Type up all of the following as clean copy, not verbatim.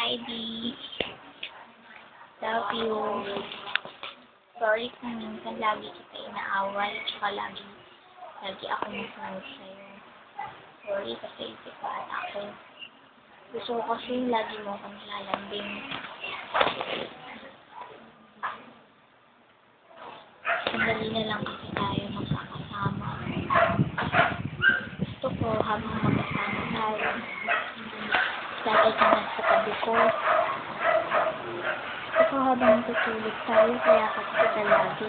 Hi, D. Love you. Sorry kung minsan lagi kita inaaway, tsaka lagi ako nasunod sa'yo. Sorry kasi isip pa ako. Gusto ko kasi lagi mo akong nilalambing. Sandali na lang kasi tayo magkakasama. Gusto ko habang magkasama tayo, lagi ka na sa tabi ko. Gusto ko habang tutulog tayo, kaya kita lagi.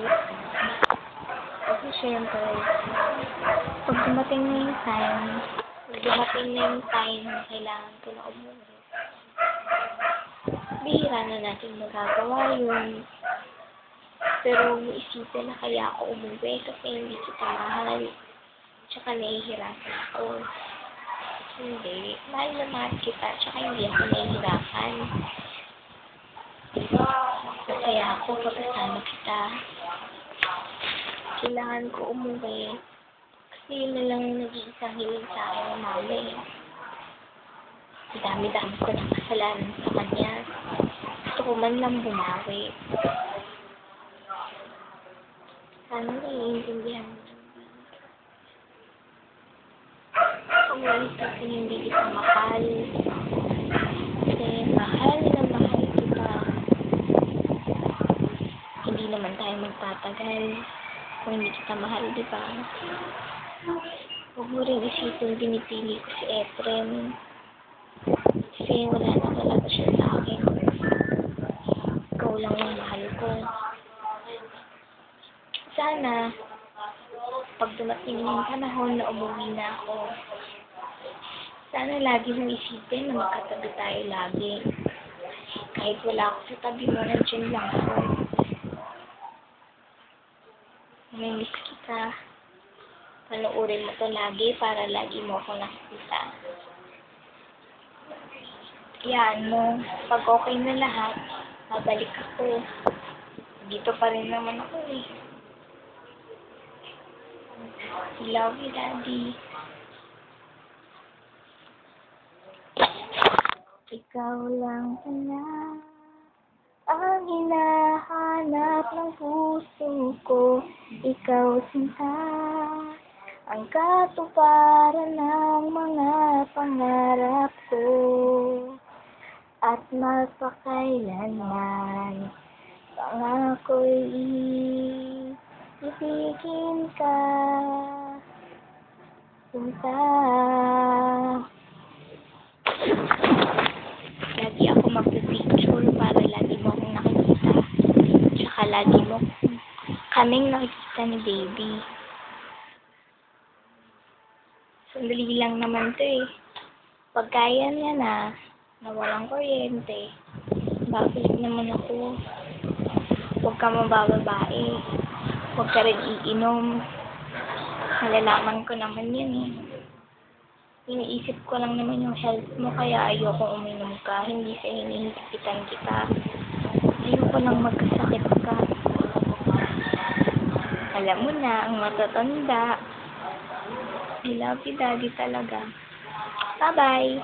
Kasi syempre, pag dumating na yung time na kailangan ko na umuwi, bihira na natin magagawa yun. Pero isipin na kaya ako umuwi kasi hindi kita mahal. Tsaka nahihirapan ako. Hindi. Mahal na mahal kita. Tsaka hindi ako nahihirapan. Masaya ako pagkasama kita. Kailangan ko umuwi. Kasi yun na lang yung nag-iisang hiling sa akin ng mami. Dami-dami ko ng kasalanan sa kanya. Gusto ko man lang bumawi. Sana naiintindihan mo. Kung wala kasi hindi kita mahal. Kasi mahal na mahal kita. Hindi naman tayo magtatagal kung hindi kita mahal, di ba? Huwag mo rin isipin binipili ko si Efren. Kasi wala na talaga siya sa akin. Ikaw lang yung mahal ko. Sana, pag dumating yung panahon na umuwi na ako, sana lagi mong isipin na magkatabi tayo lagi. Kahit wala ako sa tabi mo, nandiyan lang ako. Namimiss kita. Panoorin mo to lagi para lagi mo ako nakikita. Yan mo, pag okay na lahat, babalik ako. Dito pa rin naman ako eh. Love you, Daddy. Ikaw lang na ang hinahanap ng puso ko. Ikaw sinta, ang katuparan ng mga pangarap ko. At magpakailanman, pangako'y ibigin ka. Sinta. Lagi ako magpipicture para lagi mo akong nakikita. Tsaka lagi mo kaming nakikita ni Baby. Sandali lang naman to eh. Pag kaya niya na walang kuryente, babalik naman ako. Huwag ka mabababae. Huwag ka rin iinom. Malalaman ko naman yun eh. Iniisip ko lang naman yung health mo, kaya ayoko uminom ka. Hindi sa hinihigitan kita. Ayoko lang magkasakit ka. Alam mo na, ang matatanda. I love you, Daddy, talaga. Bye-bye!